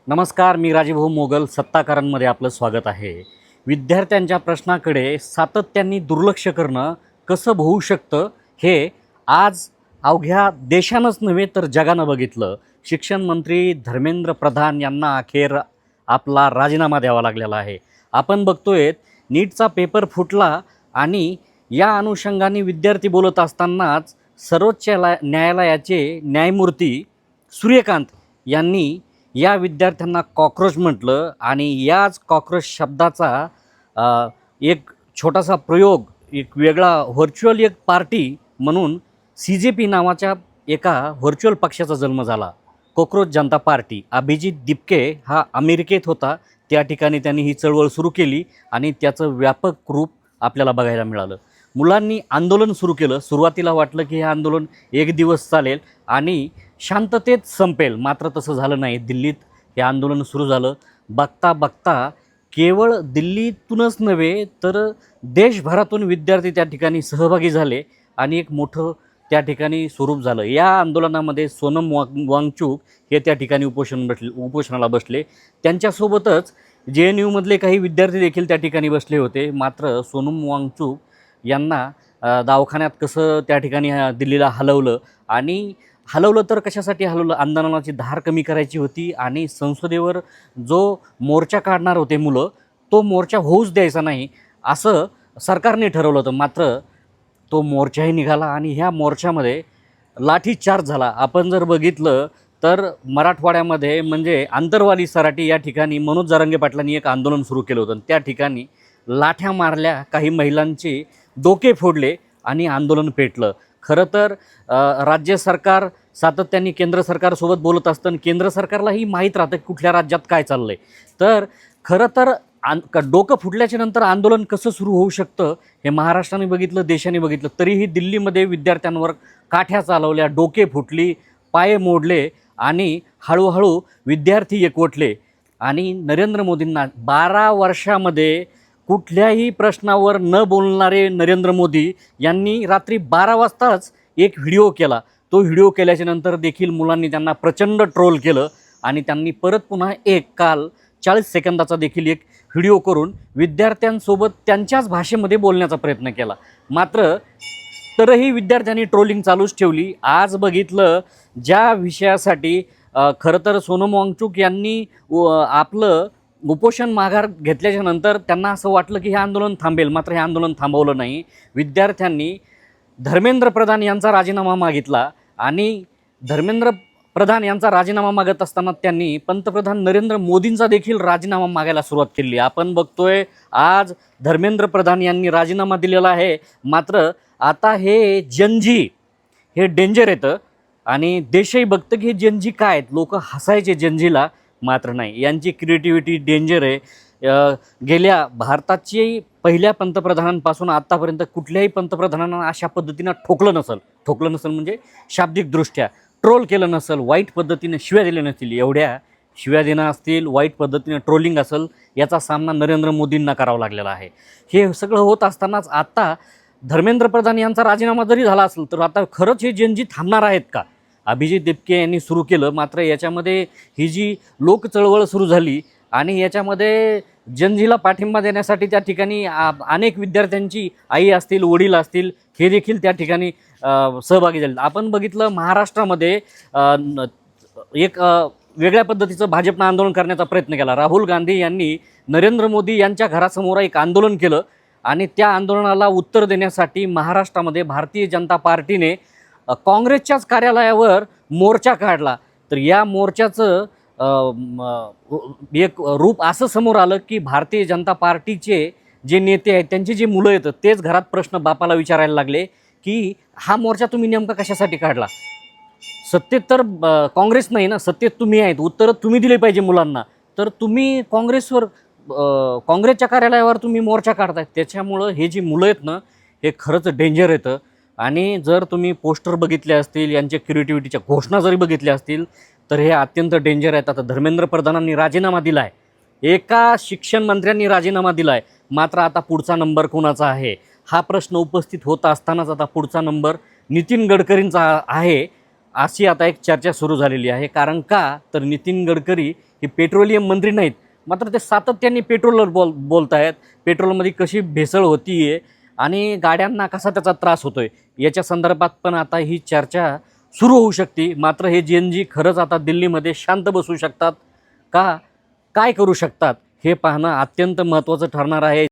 नमस्कार, मी राजीभाऊ मोगल. सत्ताकारांमध्ये आपलं स्वागत आहे. विद्यार्थ्यांच्या प्रश्नाकडे सातत्याने दुर्लक्ष करणं कसं होऊ शकतं हे आज अवघ्या देशानंच नव्हे तर जगानं बघितलं. शिक्षण मंत्री धर्मेंद्र प्रधान यांना अखेर आपला राजीनामा द्यावा लागलेला आहे. आपण बघतोय नीटचा पेपर फुटला आणि या अनुषंगाने विद्यार्थी बोलत असतानाच सर्वोच्च न्यायालयाचे न्यायमूर्ती सूर्यकांत यांनी या विद्यार्थ्यांना कॉकरोच म्हटलं आणि याच कॉकरोच शब्दाचा एक छोटासा प्रयोग, एक वेगळा व्हर्च्युअल एक पार्टी म्हणून CJP नावाच्या एका व्हर्च्युअल पक्षाचा जन्म झाला. कॉकरोच जनता पार्टी. अभिजित दिपके हा अमेरिकेत होता. त्या ठिकाणी त्यांनी ही चळवळ सुरू केली आणि त्याचं व्यापक रूप आपल्याला बघायला मिळालं. मुलांनी आंदोलन सुरू केलं. सुरुवातीला वाटलं की हे आंदोलन एक दिवस चालेल आणि शांततेत संपेल, मात्र तसं झालं नाही. दिल्लीत हे आंदोलन सुरू झालं. बघता बघता केवळ दिल्लीतूनच नव्हे तर देशभरातून विद्यार्थी त्या ठिकाणी सहभागी झाले आणि एक मोठं त्या ठिकाणी स्वरूप झालं. या आंदोलनामध्ये सोनम वांगचुक हे त्या ठिकाणी उपोषणाला बसले. त्यांच्यासोबतच JNUमधले काही विद्यार्थी देखील त्या ठिकाणी बसले होते. मात्र सोनम वांगचुक यांना दवाखान्यात कसं त्या ठिकाणी दिल्लीला हलवलं तर कशासाठी हलवलं? आंदोलनाची धार कमी करायची होती आणि संसदेवर जो मोर्चा काढणार होते मुलं, तो मोर्चा होऊच द्यायचा नाही असं सरकारने ठरवलं होतं. मात्र तो मोर्चाही निघाला आणि ह्या मोर्चामध्ये लाठीचार्ज झाला. आपण जर बघितलं तर मराठवाड्यामध्ये म्हणजे आंतरवाली सराटी या ठिकाणी मनोज जरांगे पाटलांनी एक आंदोलन सुरू केलं होतं. त्या ठिकाणी लाठ्या मारल्या, काही महिलांचे डोके फोडले आणि आंदोलन पेटलं. खरं तर राज्य सरकार सातत्याने केंद्र सरकारसोबत बोलत असतं आणि केंद्र सरकारलाही माहीत राहतं की कुठल्या राज्यात काय चाललं आहे. तर खरं तर डोकं फुटल्याच्या नंतर आंदोलन कसं सुरू होऊ शकतं हे महाराष्ट्राने बघितलं, देशाने बघितलं. तरीही दिल्लीमध्ये विद्यार्थ्यांवर काठ्या चालवल्या, डोके फुटली, पाय मोडले आणि हळूहळू विद्यार्थी एकवटले आणि नरेंद्र मोदींना 12 वर्षामध्ये कुठल्याही प्रश्नावर न बोलणारे नरेंद्र मोदी यांनी रात्री 12 वाजताच एक व्हिडिओ केला. तो व्हिडिओ केल्याच्या नंतर देखील मुलांनी त्यांना प्रचंड ट्रोल केलं आणि त्यांनी परत पुन्हा काल 40 सेकंदाचा देखील एक व्हिडिओ करून विद्यार्थ्यांसोबत त्यांच्याच भाषेमध्ये बोलण्याचा प्रयत्न केला. मात्र तरीही विद्यार्थ्यांनी ट्रोलिंग चालूच ठेवली. आज बघितलं ज्या विषयासाठी खरं तर सोनम वांगचुक यांनी आपलं उपोषण माघार घेतल्याच्या नंतर त्यांना असं वाटलं की हे आंदोलन थांबेल, मात्र हे आंदोलन थांबवलं नाही. विद्यार्थ्यांनी धर्मेंद्र प्रधान यांचा राजीनामा मागितला आणि धर्मेंद्र प्रधान यांचा राजीनामा मागत असताना त्यांनी पंतप्रधान नरेंद्र मोदींचा देखील राजीनामा मागायला सुरुवात केली. आपण बघतोय आज धर्मेंद्र प्रधान यांनी राजीनामा दिलेला आहे. मात्र आता हे जनजी हे डेंजर येतं आणि देशही बघतं की हे जनजी काय आहेत. लोक हसायचे जनजीला, मात्र नाही, यांची क्रिएटिव्हिटी डेंजर आहे. गेल्या भारताची पहिल्या पंतप्रधानांपासून आत्तापर्यंत कुठल्याही पंतप्रधानांना अशा पद्धतीनं ठोकलं नसेल म्हणजे शाब्दिकदृष्ट्या ट्रोल केलं नसेल, वाईट पद्धतीने शिव्या दिल्या नसतील. एवढ्या शिव्या देणं असतील, वाईट पद्धतीने ट्रोलिंग असेल, याचा सामना नरेंद्र मोदींना करावा लागलेला आहे. हे सगळं होत असतानाच आता धर्मेंद्र प्रधान यांचा राजीनामा जरी झाला असेल तर आता खरंच हे जनजी थांबणार आहेत का? अभिजित दिपके यांनी सुरू केलं, मात्र याच्यामध्ये ही जी लोक चळवळ सुरू झाली आणि याच्यामध्ये जनजीला पाठिंबा देण्यासाठी त्या ठिकाणी अनेक विद्यार्थ्यांची आई असतील, वडील असतील, हे देखील त्या ठिकाणी सहभागी झाले. आपण बघितलं महाराष्ट्रामध्ये एक वेगळ्या पद्धतीचं भाजपनं आंदोलन करण्याचा प्रयत्न केला. राहुल गांधी यांनी नरेंद्र मोदी यांच्या घरासमोर एक आंदोलन केलं आणि त्या आंदोलनाला उत्तर देण्यासाठी महाराष्ट्रामध्ये भारतीय जनता पार्टीने काँग्रेसच्याच कार्यालयावर मोर्चा काढला. तर या मोर्चाचं एक रूप असं समोर आलं की भारतीय जनता पार्टीचे जे नेते आहेत त्यांची जी मुलं येतं तेच घरात प्रश्न बापाला विचारायला लागले की हा मोर्चा तुम्ही नेमका कशासाठी काढला? सत्तेत तर काँग्रेस नाही ना, सत्तेत तुम्ही आहेत, उत्तरं तुम्ही दिले पाहिजे मुलांना, तर तुम्ही काँग्रेसच्या कार्यालयावर तुम्ही मोर्चा काढताय. त्याच्यामुळं हे जी मुलं आहेत ना हे खरंच डेंजर येतं. आणि जर तुम्ही पोस्टर बघितले असतील, यांच्या क्रिएटिव्हिटीच्या घोषणा जरी बघितल्या असतील तर हे अत्यंत डेंजर आहेत. आता धर्मेंद्र प्रधानांनी राजीनामा दिला आहे, एका शिक्षण मंत्र्यांनी राजीनामा दिला आहे, मात्र आता पुढचा नंबर कोणाचा आहे हा प्रश्न उपस्थित होत असतानाच आता पुढचा नंबर नितीन गडकरींचा आहे अशी आता एक चर्चा सुरू झालेली आहे. कारण का तर नितीन गडकरी की पेट्रोलियम मंत्री नाहीत, मात्र ते सातत्याने पेट्रोलवर बोलत आहेत, पेट्रोलमध्ये कशी भेसळ होती आहे आणि गाड्यांना कसा त्याचा त्रास होतो आहे याच्या संदर्भात पण आता ही चर्चा सुरू होऊ शकते. मात्र हे जी खरंच आता दिल्लीमध्ये शांत बसू शकतात का, काय करू शकतात हे पाहणं अत्यंत महत्त्वाचं ठरणार आहे.